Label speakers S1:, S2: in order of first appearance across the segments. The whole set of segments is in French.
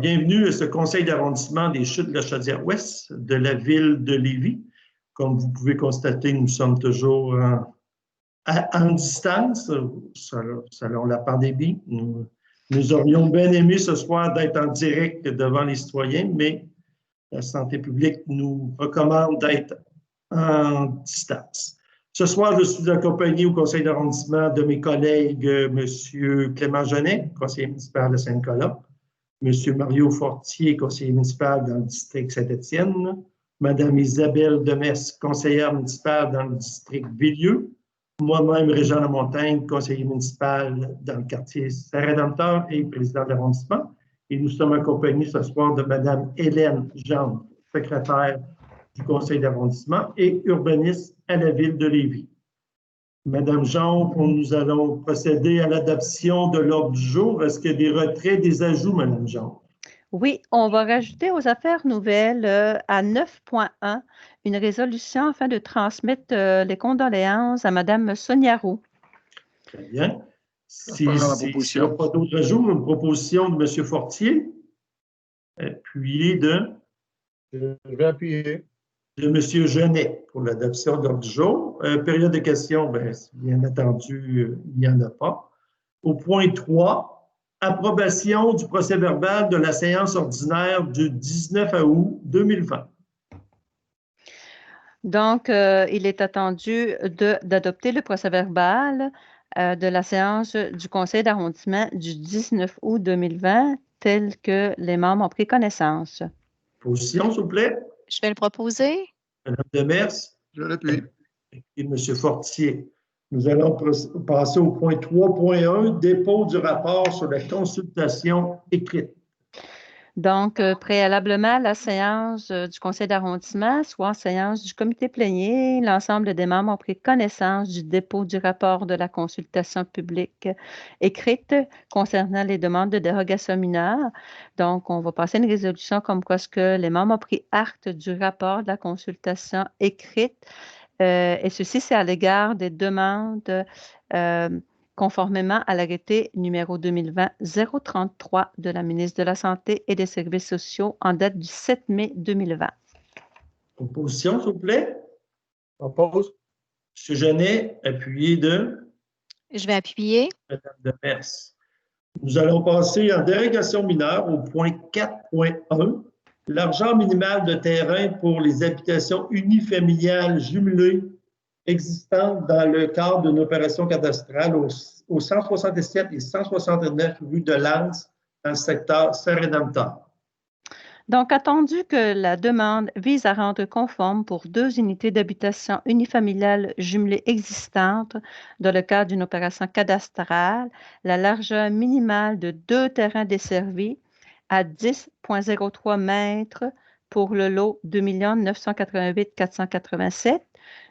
S1: Bienvenue à ce conseil d'arrondissement des Chutes de la Chaudière-Ouest de la ville de Lévis. Comme vous pouvez constater, nous sommes toujours en distance, selon la pandémie. Nous aurions bien aimé ce soir d'être en direct devant les citoyens, mais la santé publique nous recommande d'être en distance. Ce soir, je suis accompagné au conseil d'arrondissement de mes collègues, M. Clément Genet, conseiller municipal de Saint-Nicolas, M. Mario Fortier, conseiller municipal dans le district Saint-Étienne, Mme Isabelle Demers, conseillère municipale dans le district Villieu, moi-même, Régent Lamontagne, conseiller municipal dans le quartier Saint-Rédempteur et président de l'arrondissement. Et nous sommes accompagnés ce soir de Mme Hélène Jean, secrétaire du conseil d'arrondissement et urbaniste à la ville de Lévis. Madame Jean, nous allons procéder à l'adoption de l'ordre du jour. Est-ce qu'il y a des retraits, des ajouts, Madame Jean?
S2: Oui, on va rajouter aux affaires nouvelles à 9.1 une résolution afin de transmettre les condoléances à Mme Sonia Roux.
S1: Très bien. S'il n'y a pas d'autres ajouts, une proposition de M. Fortier, appuyée de...
S3: Je vais appuyer.
S1: De M. Genet pour l'adoption de l'ordre du jour. Période de questions, bien entendu, il n'y en a pas. Au point 3, approbation du procès-verbal de la séance ordinaire du 19 août 2020.
S2: Donc, il est attendu d'adopter le procès-verbal de la séance du conseil d'arrondissement du 19 août 2020, tel que les membres ont pris connaissance.
S1: Position, s'il vous plaît.
S4: Je vais le proposer.
S1: Mme Demers.
S3: Je l'appuie.
S1: Et M. Fortier. Nous allons passer au point 3.1, dépôt du rapport sur la consultation écrite.
S2: Donc, préalablement à la séance du conseil d'arrondissement, soit en séance du comité plénier, l'ensemble des membres ont pris connaissance du dépôt du rapport de la consultation publique écrite concernant les demandes de dérogation mineure. Donc, on va passer une résolution comme quoi ce que les membres ont pris acte du rapport de la consultation écrite. Et ceci, c'est à l'égard des demandes conformément à l'arrêté numéro 2020-033 de la ministre de la Santé et des Services sociaux en date du 7 mai 2020.
S1: Proposition, s'il vous plaît.
S3: Propose.
S1: M. Genet, appuyé de...
S4: Je vais appuyer.
S1: Mme Demers. Nous allons passer en dérogation mineure au point 4.1, l'argent minimal de terrain pour les habitations unifamiliales jumelées existantes dans le cadre d'une opération cadastrale au 167 et 169 rue de Lens dans le secteur Saint-Rédempteur.
S2: Donc, attendu que la demande vise à rendre conforme pour 2 unités d'habitation unifamiliales jumelées existantes dans le cadre d'une opération cadastrale, la largeur minimale de 2 terrains desservis à 10,03 mètres pour le lot 2 988 487,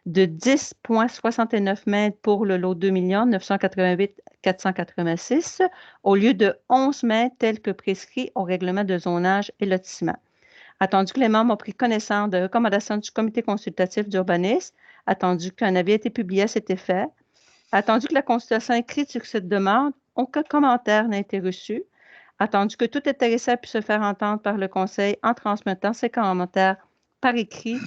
S2: de 10,69 mètres pour le lot 2 988 486, au lieu de 11 mètres tel que prescrit au règlement de zonage et lotissement. Attendu que les membres ont pris connaissance de recommandations du comité consultatif d'urbanisme, attendu qu'un avis a été publié à cet effet, attendu que la consultation écrite sur cette demande, aucun commentaire n'a été reçu, attendu que tout intéressé puisse se faire entendre par le conseil en transmettant ses commentaires par écrit,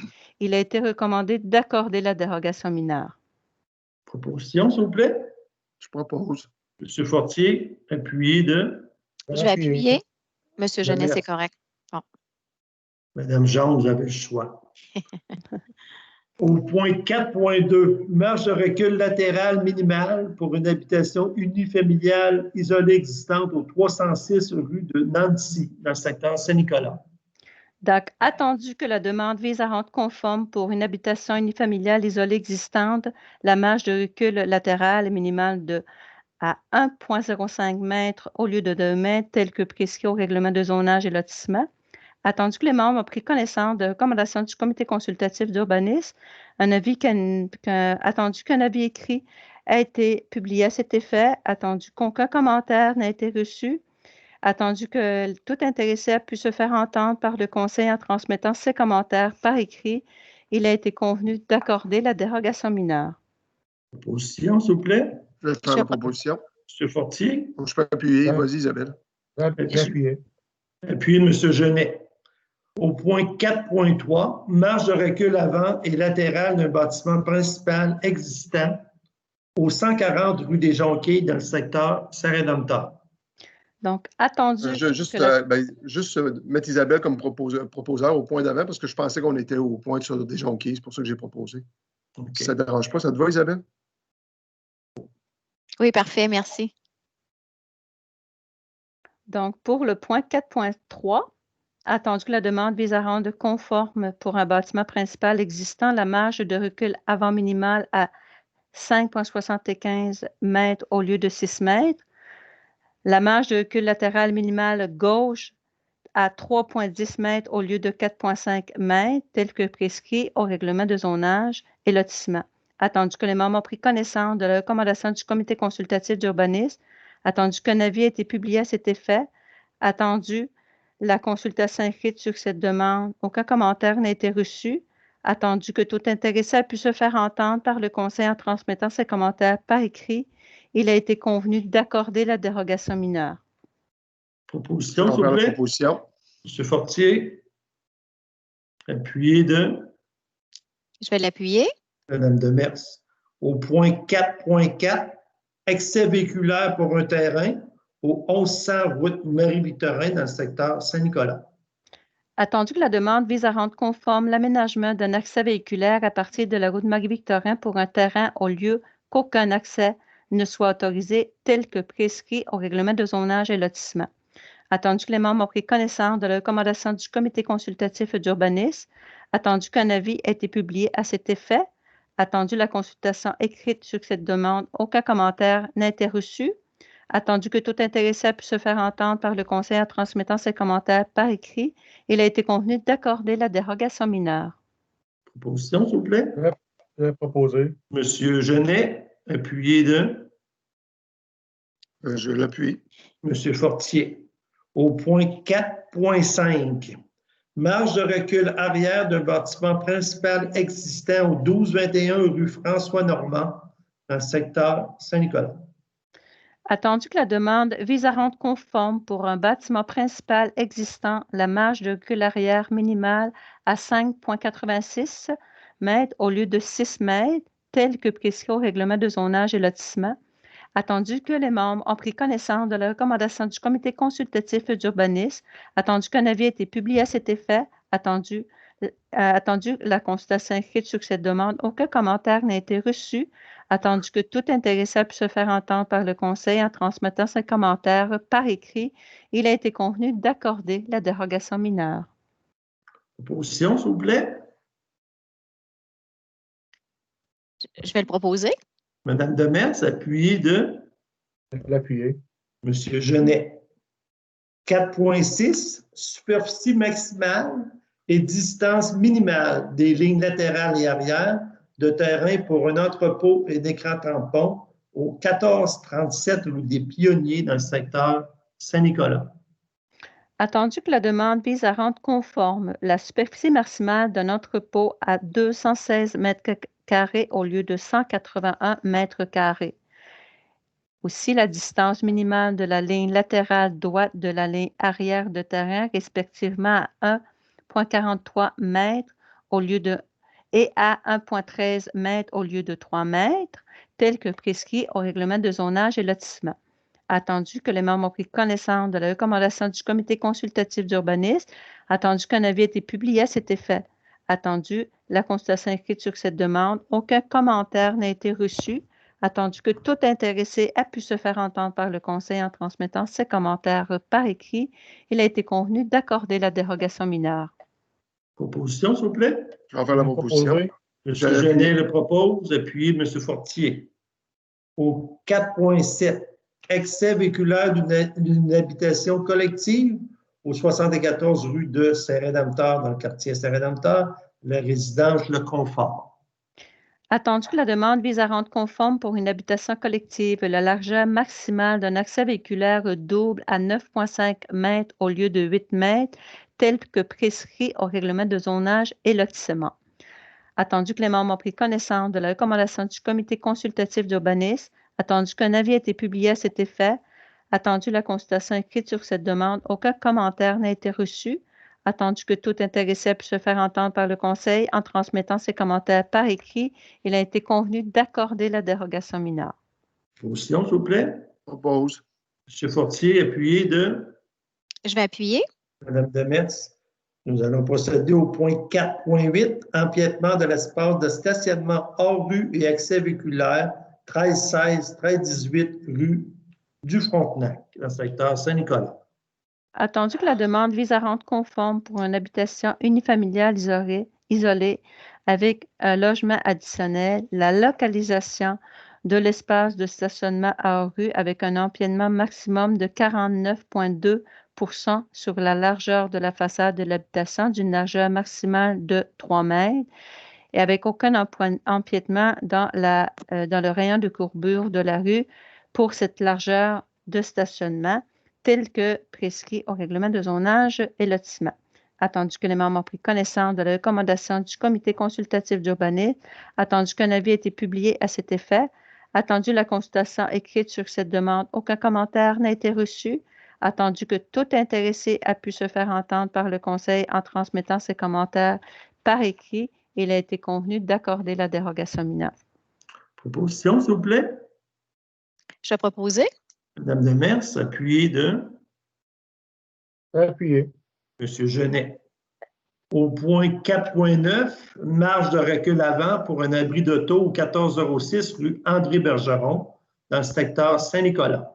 S2: il a été recommandé d'accorder la dérogation mineure.
S1: Proposition, s'il vous plaît.
S3: Je propose.
S1: M. Fortier, appuyé de...
S4: Je vais appuyer. M. Genet, c'est correct. Bon.
S1: Madame Jean, vous avez le choix. Au point 4.2, marge de recul latérale minimale pour une habitation unifamiliale isolée existante au 306 rue de Nancy, dans le secteur Saint-Nicolas.
S2: Donc, attendu que la demande vise à rendre conforme pour une habitation unifamiliale isolée existante, la marge de recul latérale minimale à 1,05 mètres au lieu de 2 mètres, tel que prescrit au règlement de zonage et lotissement. Attendu que les membres ont pris connaissance de recommandations du comité consultatif d'urbanisme, attendu qu'un avis écrit a été publié à cet effet, attendu qu'aucun commentaire n'a été reçu, attendu que tout intéressé a pu se faire entendre par le conseil en transmettant ses commentaires par écrit, il a été convenu d'accorder la dérogation mineure.
S1: Proposition, s'il vous plaît.
S3: Je vais faire la proposition.
S1: M. Fortier.
S3: Je peux appuyer. Vas-y, Isabelle.
S4: Je
S1: Appuyé de M. Genet. Au point 4.3, marge de recul avant et latérale d'un bâtiment principal existant au 140 rue des Jonquilles dans le secteur Saint-Rédempteur.
S2: Donc, attendu
S3: Juste,
S2: que
S3: mettre Isabelle comme proposeur au point d'avant parce que je pensais qu'on était au point sur des jonquilles. C'est pour ça que j'ai proposé.
S1: OK.
S3: Si ça ne te dérange pas, ça te va, Isabelle?
S4: Oui, parfait, merci.
S2: Donc, pour le point 4.3, attendu que la demande vise à rendre conforme pour un bâtiment principal existant la marge de recul avant minimale à 5,75 mètres au lieu de 6 mètres, la marge de recul latérale minimale gauche à 3,10 mètres au lieu de 4,5 mètres, tel que prescrit au règlement de zonage et lotissement. Attendu que les membres ont pris connaissance de la recommandation du comité consultatif d'urbanisme, attendu qu'un avis ait été publié à cet effet, attendu la consultation écrite sur cette demande, aucun commentaire n'a été reçu, attendu que tout intéressé a pu se faire entendre par le conseil en transmettant ses commentaires par écrit, il a été convenu d'accorder la dérogation mineure.
S1: Proposition,
S3: On
S1: s'il vous
S3: va faire la
S1: plaît.
S3: proposition.
S1: M. Fortier. Appuyé de
S4: Je vais l'appuyer.
S1: Mme Demers. Au point 4.4, excès véhiculaire pour un terrain au 1100 route Marie-Victorin dans le secteur Saint-Nicolas.
S2: Attendu que la demande vise à rendre conforme l'aménagement d'un accès véhiculaire à partir de la route Marie-Victorin pour un terrain au lieu qu'aucun accès ne soit autorisé tel que prescrit au règlement de zonage et lotissement. Attendu que les membres ont pris connaissance de la recommandation du comité consultatif d'urbanisme, attendu qu'un avis ait été publié à cet effet, attendu la consultation écrite sur cette demande, aucun commentaire n'a été reçu, attendu que tout intéressé a pu se faire entendre par le conseil en transmettant ses commentaires par écrit, il a été convenu d'accorder la dérogation mineure.
S1: Proposition, s'il vous plaît.
S3: Je vais proposer.
S1: M. Genet, appuyé de
S3: Je l'appuie.
S1: M. Fortier. Au point 4.5, marge de recul arrière d'un bâtiment principal existant au 1221 rue François-Normand dans le secteur Saint-Nicolas.
S2: Attendu que la demande vise à rendre conforme pour un bâtiment principal existant la marge de recul arrière minimale à 5,86 mètres au lieu de 6 mètres, tel que prescrit au règlement de zonage et lotissement, attendu que les membres ont pris connaissance de la recommandation du comité consultatif d'urbanisme, attendu qu'un avis ait été publié à cet effet, attendu la consultation écrite sur cette demande, aucun commentaire n'a été reçu, attendu que tout intéressé a pu se faire entendre par le conseil en transmettant ses commentaires par écrit, il a été convenu d'accorder la dérogation mineure.
S1: Proposition, s'il vous plaît.
S4: Je vais le proposer.
S1: Mme Demers, appuyé de
S3: Je vais l'appuyer.
S1: M. Genet. 4.6, superficie maximale et distance minimale des lignes latérales et arrière de terrain pour un entrepôt et d'écran tampon au 1437 rue des Pionniers dans le secteur Saint-Nicolas.
S2: Attendu que la demande vise à rendre conforme la superficie maximale d'un entrepôt à 216 mètres carrés au lieu de 181 mètres carrés. Aussi, la distance minimale de la ligne latérale droite de la ligne arrière de terrain, respectivement à 1,43 mètres au lieu de et à 1,13 mètres au lieu de 3 mètres, tel que prescrit au règlement de zonage et lotissement. Attendu que les membres ont pris connaissance de la recommandation du comité consultatif d'urbanisme, attendu qu'un avis ait été publié à cet effet, attendu la consultation écrite sur cette demande, aucun commentaire n'a été reçu, attendu que tout intéressé a pu se faire entendre par le conseil en transmettant ses commentaires par écrit, il a été convenu d'accorder la dérogation mineure.
S1: Proposition, s'il vous plaît.
S3: Je vais faire la proposition.
S1: M. Genet le propose, appuyé de M. Fortier. Au 4.7, excès véhiculaire d'une habitation collective au 74 rue de Saint-Rédempteur, dans le quartier Saint-Rédempteur, la résidence Le Confort.
S2: Attendu que la demande vise à rendre conforme pour une habitation collective la largeur maximale d'un accès véhiculaire double à 9,5 mètres au lieu de 8 mètres, tel que prescrit au règlement de zonage et lotissement. Attendu que les membres ont pris connaissance de la recommandation du comité consultatif d'urbanisme, attendu qu'un avis ait été publié à cet effet, Attendu la consultation écrite sur cette demande, aucun commentaire n'a été reçu. Attendu que tout intéressé puisse se faire entendre par le Conseil en transmettant ses commentaires par écrit, il a été convenu d'accorder la dérogation mineure.
S1: Position, s'il vous plaît.
S3: Propose.
S1: M. Fortier, appuyé de
S4: Je vais appuyer.
S1: Mme Demers. Nous allons procéder au point 4.8, empiètement de l'espace de stationnement hors rue et accès véhiculaire 1316, 1318 rue du Frontenac, dans le secteur Saint-Nicolas.
S2: Attendu que la demande vise à rendre conforme pour une habitation unifamiliale isolée avec un logement additionnel la localisation de l'espace de stationnement hors rue avec un empiètement maximum de 49,2 % sur la largeur de la façade de l'habitation d'une largeur maximale de 3 mètres et avec aucun empiètement dans le rayon de courbure de la rue pour cette largeur de stationnement tel que prescrit au règlement de zonage et lotissement. Attendu que les membres ont pris connaissance de la recommandation du comité consultatif d'urbanisme, attendu qu'un avis ait été publié à cet effet, attendu la consultation écrite sur cette demande, aucun commentaire n'a été reçu, attendu que tout intéressé a pu se faire entendre par le Conseil en transmettant ses commentaires par écrit, il a été convenu d'accorder la dérogation mineure.
S1: Proposition, s'il vous plaît.
S4: Je vais proposer.
S1: Mme Demers, appuyé de
S3: Appuyé.
S1: M. Genet. Au point 4.9, marge de recul avant pour un abri d'auto au 1406 rue André Bergeron, dans le secteur Saint-Nicolas.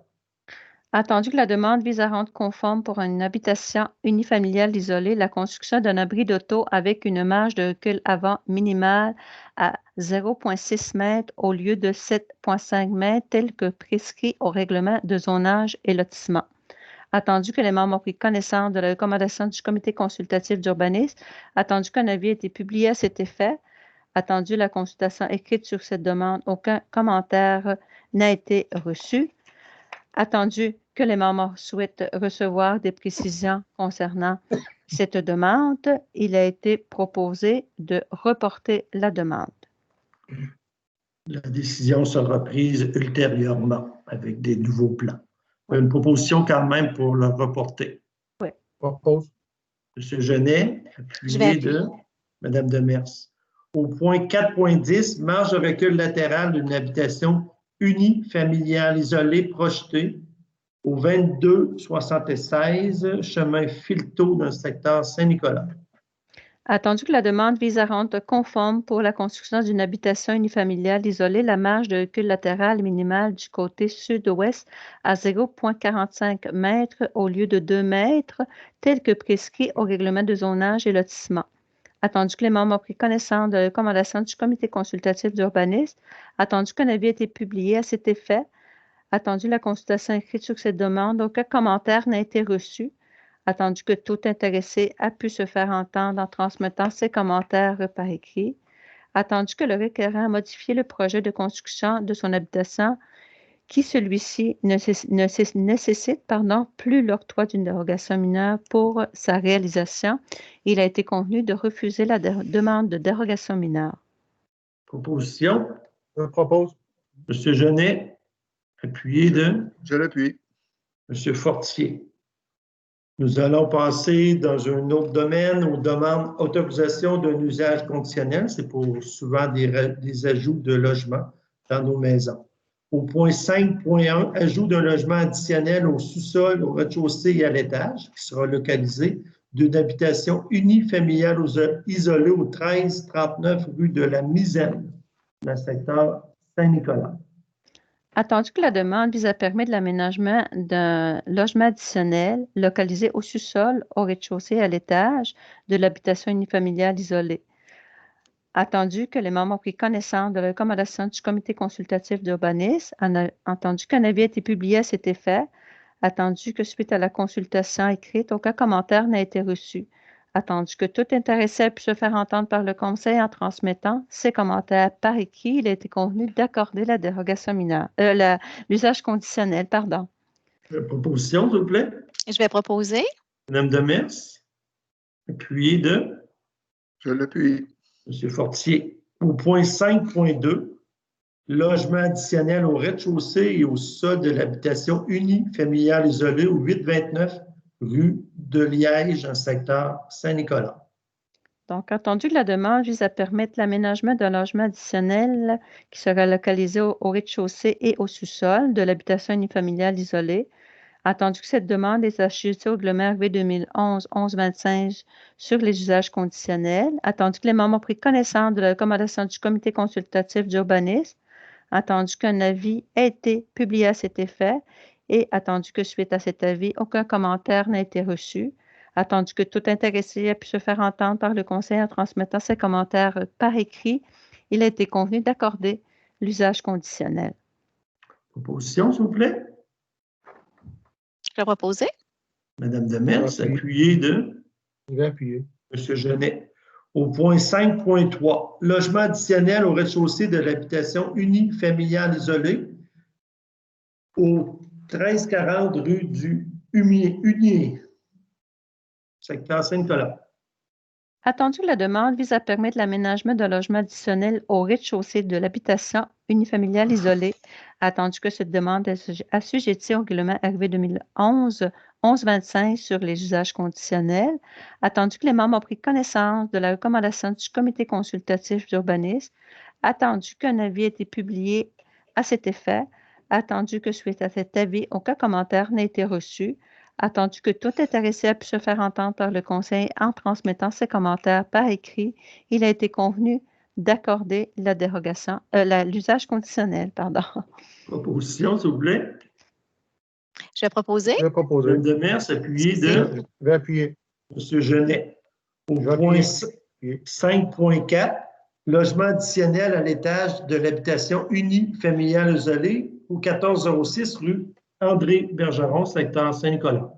S2: Attendu que la demande vise à rendre conforme pour une habitation unifamiliale isolée la construction d'un abri d'auto avec une marge de recul avant minimale à 0,6 m au lieu de 7,5 m tel que prescrit au règlement de zonage et lotissement. Attendu que les membres ont pris connaissance de la recommandation du comité consultatif d'urbanisme, attendu qu'un avis ait été publié à cet effet, attendu la consultation écrite sur cette demande, aucun commentaire n'a été reçu. Attendu que les membres souhaitent recevoir des précisions concernant cette demande, il a été proposé de reporter la demande.
S1: La décision sera prise ultérieurement avec des nouveaux plans. Une proposition quand même pour le reporter.
S2: Oui.
S3: Propose.
S1: M. Genet, appuyé de Mme Demers. Au point 4.10, marge de recul latérale d'une habitation unifamiliale isolée projetée au 2276 chemin Filteau dans le secteur Saint-Nicolas.
S2: Attendu que la demande vise à rendre conforme pour la construction d'une habitation unifamiliale isolée la marge de recul latérale minimale du côté sud-ouest à 0,45 m au lieu de 2 m, tel que prescrit au règlement de zonage et lotissement. Attendu que les membres ont pris connaissance de la recommandation du comité consultatif d'urbanisme, attendu qu'un avis ait été publié à cet effet, attendu la consultation écrite sur cette demande, aucun commentaire n'a été reçu, attendu que tout intéressé a pu se faire entendre en transmettant ses commentaires par écrit, attendu que le requérant a modifié le projet de construction de son habitation qui celui-ci nécessite plus l'octroi d'une dérogation mineure pour sa réalisation, il a été convenu de refuser la demande de dérogation mineure.
S1: Proposition.
S3: Je propose.
S1: M. Genet, appuyé de
S3: Je l'appuie.
S1: M. Fortier. Nous allons passer dans un autre domaine aux demandes d'autorisation d'un usage conditionnel. C'est pour souvent des ajouts de logements dans nos maisons. Au point 5.1, ajout d'un logement additionnel au sous-sol, au rez-de-chaussée et à l'étage, qui sera localisé d'une habitation unifamiliale isolée au 1339 rue de la Misaine, dans le secteur Saint-Nicolas.
S2: Attendu que la demande vise à permettre l'aménagement d'un logement additionnel localisé au sous-sol, au rez-de-chaussée et à l'étage de l'habitation unifamiliale isolée. Attendu que les membres ont pris connaissance de la recommandation du comité consultatif d'urbanisme, entendu qu'un avis a été publié à cet effet, attendu que suite à la consultation écrite, aucun commentaire n'a été reçu, attendu que tout intéressé a pu se faire entendre par le Conseil en transmettant ses commentaires par écrit, il a été convenu d'accorder la dérogation mineure, l'usage conditionnel, pardon.
S1: Proposition, s'il vous plaît.
S4: Je vais proposer.
S1: Mme Demers, appuyé de
S3: Je l'appuie.
S1: M. Fortier. Au point 5.2, logement additionnel au rez-de-chaussée et au sol de l'habitation unifamiliale isolée au 829 rue de Liège, dans le secteur Saint-Nicolas.
S2: Donc, entendu que la demande vise à permettre l'aménagement d'un logement additionnel qui sera localisé au rez-de-chaussée et au sous-sol de l'habitation unifamiliale isolée, attendu que cette demande est assujettée au règlement RV 2011-1125 sur les usages conditionnels, attendu que les membres ont pris connaissance de la recommandation du comité consultatif d'urbanisme, attendu qu'un avis ait été publié à cet effet et attendu que suite à cet avis, aucun commentaire n'a été reçu, attendu que tout intéressé ait pu se faire entendre par le conseil en transmettant ses commentaires par écrit, il a été convenu d'accorder l'usage conditionnel.
S1: Proposition, s'il vous plaît.
S4: Je vais proposer.
S1: Madame Demers, appuyée de
S3: Je vais appuyer.
S1: M. Genet. Au point 5.3, logement additionnel au rez-de-chaussée de l'habitation unifamiliale isolée au 1340 rue du Hunier, secteur Saint-Nicolas.
S2: Attendu que la demande vise à permettre l'aménagement d'un logement additionnel au rez-de-chaussée de l'habitation unifamiliale isolée, attendu que cette demande est assujettie au règlement RV 2011-1125 sur les usages conditionnels, attendu que les membres ont pris connaissance de la recommandation du comité consultatif d'urbanisme, attendu qu'un avis ait été publié à cet effet, attendu que suite à cet avis, aucun commentaire n'a été reçu, attendu que tout intéressé a pu se faire entendre par le conseil en transmettant ses commentaires par écrit, il a été convenu d'accorder la dérogation, l'usage conditionnel, pardon.
S1: Proposition, s'il vous plaît.
S4: Je vais proposer.
S3: Je vais proposer.
S1: Madame Demers, appuyée de
S3: Je vais appuyer.
S1: M. Genet. Au
S3: Je vais
S1: point
S3: appuyer.
S1: 5.4, logement additionnel à l'étage de l'habitation unifamiliale isolée au 1406 rue André Bergeron, secteur Saint-Nicolas.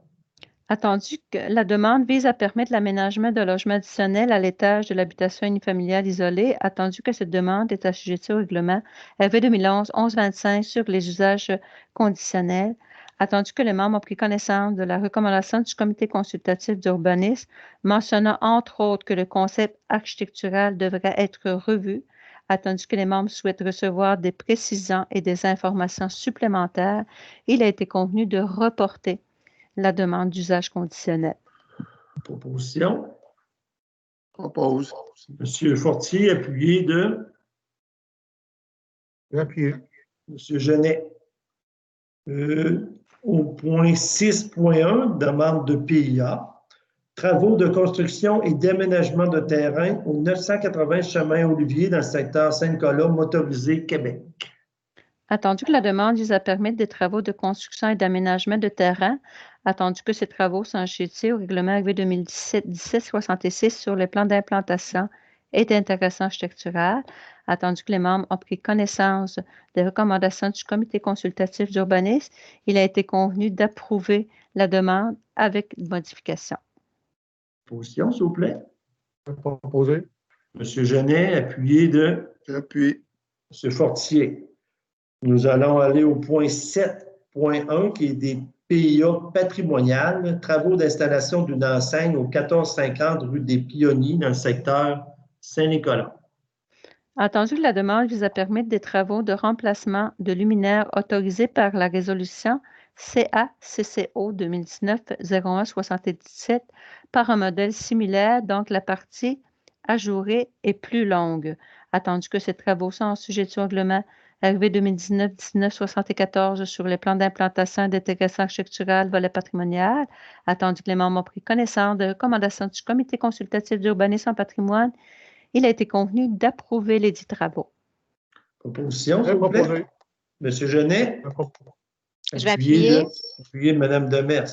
S2: Attendu que la demande vise à permettre l'aménagement de logements additionnels à l'étage de l'habitation unifamiliale isolée, attendu que cette demande est assujettie au règlement RV 2011-1125 sur les usages conditionnels, attendu que les membres ont pris connaissance de la recommandation du comité consultatif d'urbanisme mentionnant entre autres que le concept architectural devrait être revu, attendu que les membres souhaitent recevoir des précisions et des informations supplémentaires, il a été convenu de reporter la demande d'usage conditionnel.
S1: Proposition.
S3: Propose.
S1: M. Fortier, appuyé de
S3: Je vais appuyer.
S1: M. Genet. Au point 6.1, demande de PIA. Travaux de construction et d'aménagement de terrain au 980 chemin Olivier dans le secteur Saint-Nicolas, motorisé Québec.
S2: Attendu que la demande vise à permettre des travaux de construction et d'aménagement de terrain, attendu que ces travaux sont assujettis au règlement RV 2017-1766 sur le plan d'implantation et d'intégration architecturale, attendu que les membres ont pris connaissance des recommandations du comité consultatif d'urbanisme, il a été convenu d'approuver la demande avec modification.
S1: Position, s'il vous plaît.
S3: Je vais proposer.
S1: M. Genet, appuyé de
S3: J'appuie.
S1: M. Fortier. Nous allons aller au point 7.1 qui est des PIA patrimoniales, travaux d'installation d'une enseigne au 1450 rue des Pionniers dans le secteur Saint-Nicolas.
S2: Attendu que la demande vise à permettre des travaux de remplacement de luminaires autorisés par la résolution CA-CCO 2019-01-77 par un modèle similaire, donc la partie ajourée est plus longue. Attendu que ces travaux sont assujettis au règlement RV 2019-1974 sur les plans d'implantation et d'intégration architecturale, volet patrimonial, attendu que les membres ont pris connaissance de recommandations du comité consultatif d'urbanisme en patrimoine, il a été convenu d'approuver les dits travaux.
S1: Proposition,
S3: Je
S1: s'il
S3: vais
S1: vous plaît.
S3: proposer.
S1: M. Genet.
S4: Je vais appuyer.
S1: Appuyé de Mme Demers.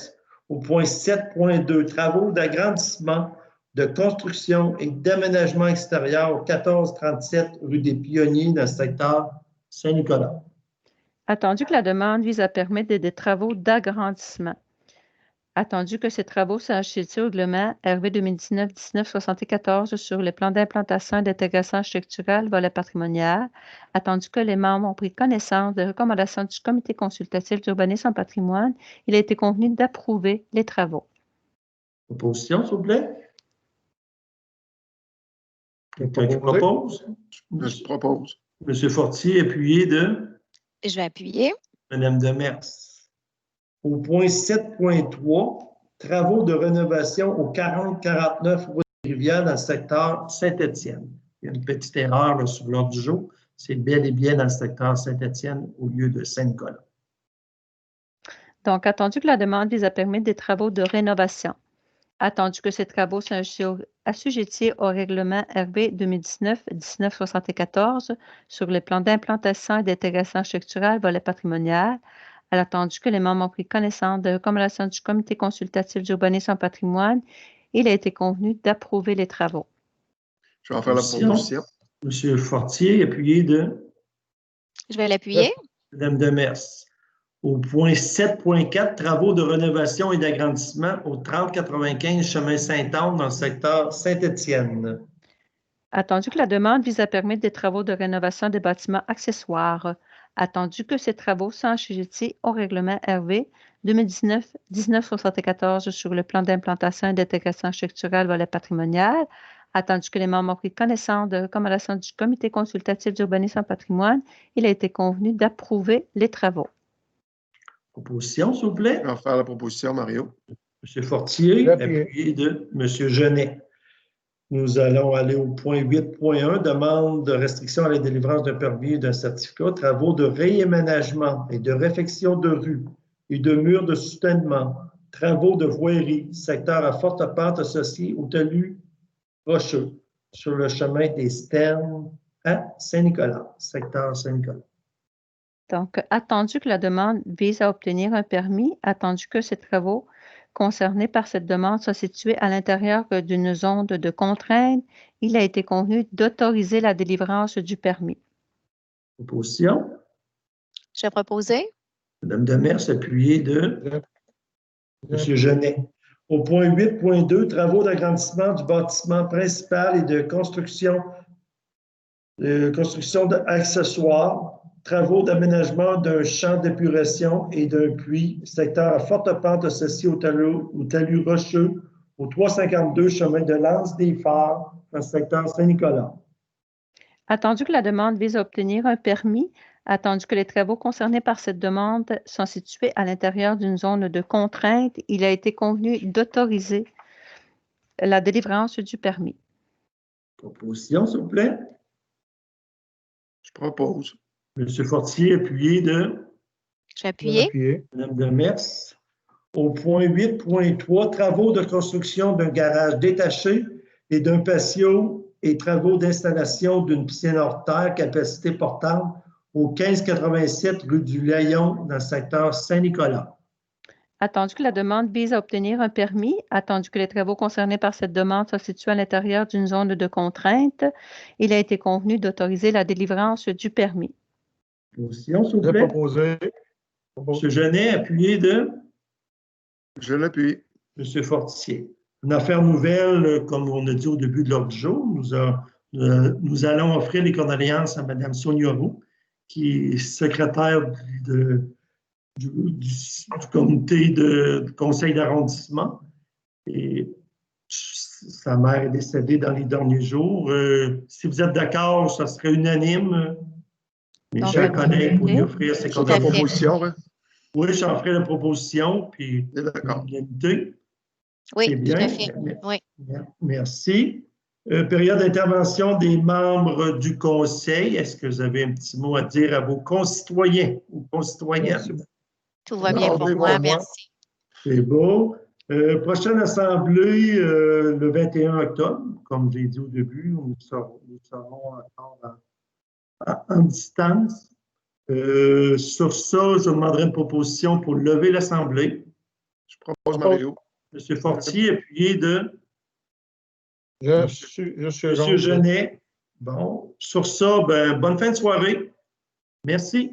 S1: Au point 7.2, travaux d'agrandissement, de construction et d'aménagement extérieur au 1437 rue des Pionniers dans le secteur Saint-Nicolas.
S2: Attendu que la demande vise à permettre des travaux d'agrandissement. Attendu que ces travaux soient assujettis au règlement RV 2019-1974 sur les plans d'implantation et d'intégration architecturale, volet patrimonial, attendu que les membres ont pris connaissance des recommandations du comité consultatif d'urbanisme en patrimoine, il a été convenu d'approuver les travaux.
S1: Proposition, s'il vous plaît.
S3: Je
S1: Quelqu'un qui propose?
S3: Je propose.
S1: M. Fortier, appuyé de
S4: Je vais appuyer.
S1: Mme Demers. Au point 7.3, travaux de rénovation au 40-49 route des Rivières dans le secteur Saint-Étienne. Il y a une petite erreur là, sur l'ordre du jour. C'est bel et bien dans le secteur Saint-Étienne au lieu de Saint-Nicolas.
S2: Donc, attendu que la demande vise à permettre des travaux de rénovation, attendu que ces travaux sont assujettis au règlement RB 2019-1974 sur les plans d'implantation et d'intégration structurelle volet patrimonial, à l'attendu que les membres ont pris connaissance de recommandations du Comité consultatif d'urbanisme en patrimoine, il a été convenu d'approuver les travaux.
S3: Je vais en faire la proposition.
S1: M. Fortier, appuyé de
S4: Je vais l'appuyer.
S1: Mme Demers. Au point 7.4, travaux de rénovation et d'agrandissement au 3095 chemin Saint-Anne dans le secteur Saint-Étienne.
S2: Attendu que la demande vise à permettre des travaux de rénovation des bâtiments accessoires, attendu que ces travaux sont assujettis au règlement RV 2019-1974 sur le plan d'implantation et d'intégration structurelle volet patrimonial, attendu que les membres ont pris connaissance de recommandations du Comité consultatif d'urbanisme en patrimoine, il a été convenu d'approuver les travaux.
S1: Proposition, s'il vous plaît.
S3: Je vais en faire la proposition, Mario.
S1: M. Fortier, appuyé de M. Genet. Nous allons aller au point 8.1, demande de restriction à la délivrance d'un permis et d'un certificat, travaux de réaménagement et de réfection de rues et de murs de soutènement, travaux de voirie, secteur à forte pente associé au talus rocheux, sur le chemin des Sternes à Saint-Nicolas, secteur Saint-Nicolas.
S2: Donc, attendu que la demande vise à obtenir un permis, attendu que ces travaux concernés par cette demande soient situés à l'intérieur d'une zone de contrainte, il a été convenu d'autoriser la délivrance du permis.
S1: Proposition.
S4: Je vais proposer.
S1: Mme Demers, appuyée de M. Genet. Au point 8.2, travaux d'agrandissement du bâtiment principal et de construction d'accessoires, travaux d'aménagement d'un champ d'épuration et d'un puits, secteur à forte pente associé au talus rocheux, au 352 chemin de l'Anse des Phares, dans le secteur Saint-Nicolas.
S2: Attendu que la demande vise à obtenir un permis, attendu que les travaux concernés par cette demande sont situés à l'intérieur d'une zone de contrainte, il a été convenu d'autoriser la délivrance du permis.
S1: Proposition, s'il vous plaît.
S3: Je propose.
S1: M. Fortier, appuyé de
S4: Je vais appuyer.
S1: Mme Demers. Au point 8.3, travaux de construction d'un garage détaché et d'un patio et travaux d'installation d'une piscine hors terre, capacité portable, au 1587 rue du Layon, dans le secteur Saint-Nicolas.
S2: Attendu que la demande vise à obtenir un permis, attendu que les travaux concernés par cette demande soient situés à l'intérieur d'une zone de contrainte, il a été convenu d'autoriser la délivrance du permis.
S1: Position, s'il vous plaît. M. Genet, appuyé de
S3: Je l'appuie.
S1: M. Fortier. Une affaire nouvelle, comme on a dit au début de l'ordre du jour, nous allons offrir les condoléances à Mme Sonia Roux, qui est secrétaire du comité de conseil d'arrondissement. Et sa mère est décédée dans les derniers jours. Si vous êtes d'accord, ça serait unanime. Mes chers collègues, pour lui offrir ses condoléances.
S3: Hein?
S1: Oui, j'en ferai la proposition, puis
S3: d'accord.
S4: Oui,
S1: c'est bien.
S4: tout à fait. Oui.
S1: Merci. Période d'intervention des membres du Conseil. Est-ce que vous avez un petit mot à dire à vos concitoyens ou concitoyennes?
S4: Tout va bien pour moi, merci.
S1: C'est beau. Prochaine assemblée, le 21 octobre, comme j'ai dit au début, nous serons encore en distance. Sur ça, je demanderai une proposition pour lever l'Assemblée.
S3: Je propose Mario.
S1: M. Fortier, appuyé de
S5: Je suis
S1: M. Genet. Bon, sur ça, bonne fin de soirée. Merci.